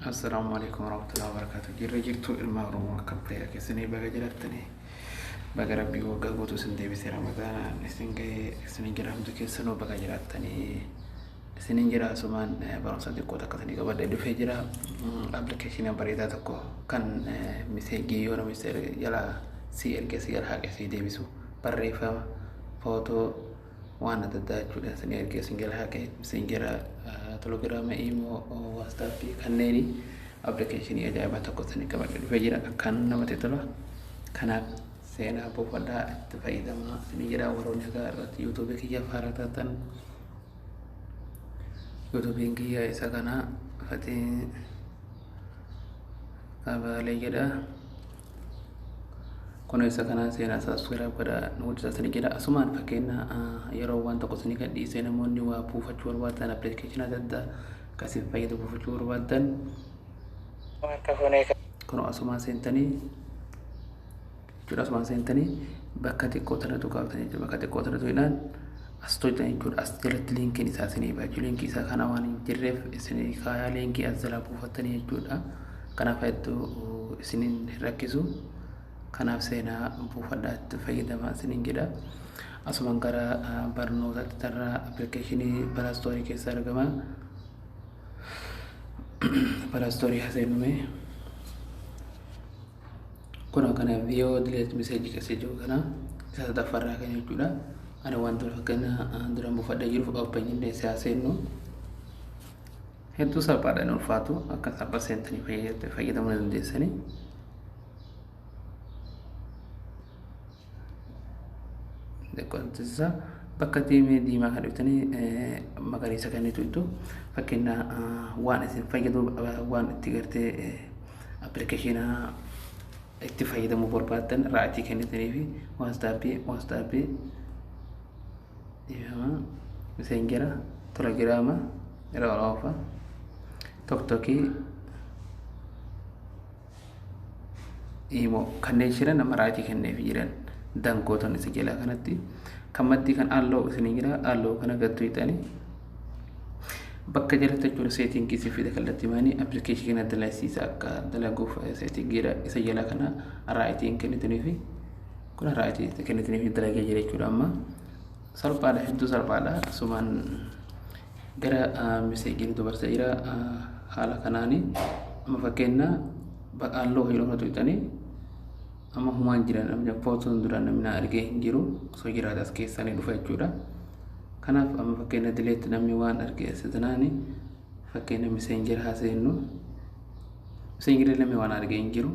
Assalamualaikum warahmatullahi wabarakatuh. Jirtu ilma Oromoo akka ta'e keessanii baga jiraatanii baga rabbii waggaa guutuu isin deebisee Ramadaan isin ga'ee isin jiraamtu keessanuu baga jiraatanii isin jira asumaan barumsa xiqqoo takka sanii qabadde dhufee jira appilikeeshinii bareedaa tokko kan miseejii yoo namni jala si erge si jala haqe si deebisu barreeffama footoo waan adda addaa jechuudha isin erge isin jala haqe isin jira telegiraama imo whatsapp kanneeni appilikeeshinii ajaa'ibaa tokko sanii qabadde dhufee jira kan namatti tola kanaaf seenaa buufadhaa itti fayyadamaa isin jira warroonni egaa irratti yuutuubii kiyya faaraa taatan YouTube kiyya isa kana fatii kabalee jedha kuno isa kana seenaa subscribe godha nuti sasanii jedha asumaan fakkeenya yeroo waan tokko sanii kan dhiisee namoonni waa buufachuu barbaadan application adda addaa akkasiin fayyadu buufachuu barbaadan kuno asumaan seentanii jechuudha asumaan seentanii bakka xiqqoo tanatu qabatanii jechuudha bakka xiqqoo tanatu hidhaan astoita include as jalatti linkiin isaa isinii baachuu linkii isaa kana waan hin jirreef isinii kaayaa linkii as jalaa buufattanii jechuudha kanaaf hedduu isiniin rakkisu kanaaf seenaa buufadhaatti fayyadamaa isiniin jedha asumaan gara barnootaatti tarraa appilikeeshinii palastoorii keessa argama palastoorii haseenume kun kana viiyoo dileet miseejii keessa jiru kana isa sadaffaarraa kan jechuudha ana waan dura fakkeenya dura buufadha jiruuf ooppenyinne siyaaseenu hedduu salphaadhaan ulfaatu akka 100% fayyadamuu dandeessanii dekontisa bakka diimaa kan dhiftanii magariisa kan dhitu fakkeenya waan isin fayyadu waan itti gartee appilikeeshina itti fayyadamuu barbaadan ra'atii kennitanii fi whatsappii messenger telegrama rawafa toktoki imo kanneen jiran nama raatii kenneef jiran dankootan isa jala kanatti kammatti kan alloo isin jira alloo kana gattu itani bakka jalatti jechuudha setting kisi fida kallatti maani application kana dalaisiisa akka dalaguuf setting gira isa jala kana raatiin kennitanii fi kun raatii kennitanii fi dalagee jira jechuudha amma salphaadha hedduu salphaadha asumaan gara miseejii dubarsa jira haala kanaani amma fakkeenya alloo hiloota tuqxanii amma humaan jiran amma footoon duraan namni argee hin jiru soo jiraatas keessanii dhufa jechuudha kanaaf amma fakkeenya dileetti namni waan argee sitanaani fakkeenya miseenjir haaseennu miseenjir namni waan argee hin jiru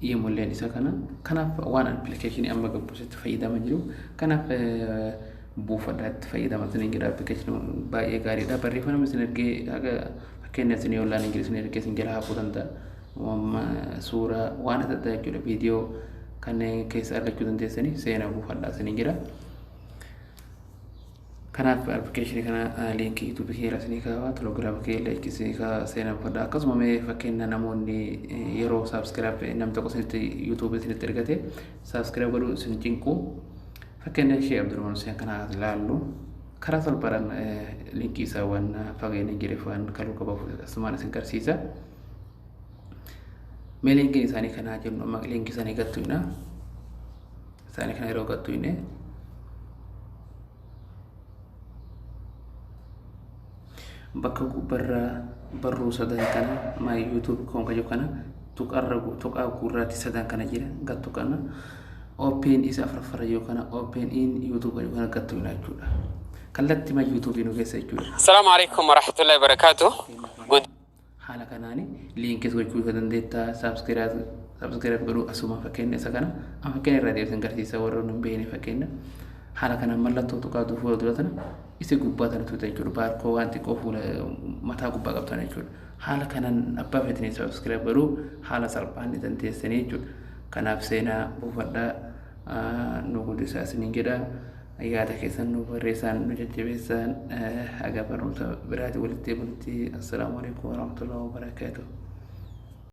iyya mulleen isa kana kanaaf waan appilikeeshinii amma gabbuusitti fayyadama jiru kanaaf buufadhaatti fayyadamatanii jira appilikeeshinii baay'ee gaariidha barreeffama isin ergee haga fakkeenya isin yoolaan ingilisin ergee isin jala hafuu danda'a suuraa waan adda addaa jechuudha viidiyoo kanneen keessa argachuu dandeessanii seenaa buufadhaa isin jira kanaaf appilikeeshinii kana liinkii yuutuubii keessa isin kaawaa telegiraama keessa isin seenaa buufadhaa akkasuma mee fakkeenya namoonni yeroo subscribe nam tokko isinitti yuutuubii isinitti ergate subscribe godhuu isin cinquu fakkeenya ishee Abdurrahman Hussein kana ilaallu karaa salphaadhaan linkii isaa waan fageenya jireef waan kaluu qabaaf asumaan isin garsiisa mee linkiin isaanii kanaa jennu amma linkii isaanii gattuina isaanii kana yeroo gattuine bakka gubbarraa barruu sadan kana maa yuutuub konkajoo kana tuqaa gurraatti sadan kana jira gattu kana open isa farfara yookaan open in youtube yookaan gattu ina jechuudha kallatti ma youtube inu keessa jechuudha assalamu alaykum wa rahmatullahi wa barakatuh haala kanaani link is gochuu dandeetta subscribe godhu asuma fakkeenya isa kana amma fakkeenya irraa deebisan garsiisa warroon hin beekne fakkeenya haala kana mallattoo tuqaatu fuula duratana isi gubbaa tanatu jechuudha baarkoo waan xiqqoo fuula mataa gubbaa qabtan jechuudha haala kanaan abbaa feetanii subscribe godhu haala salphaan dandeessanii jechuudha kanaaf seenaa buufadhaa nu guddisaa isiniin jedha yaada keessan nu barreessaan nu jajjabeessaan haga barumsa biraati walitti bultii assalaamu alaykum warahmatullahi wabarakatuh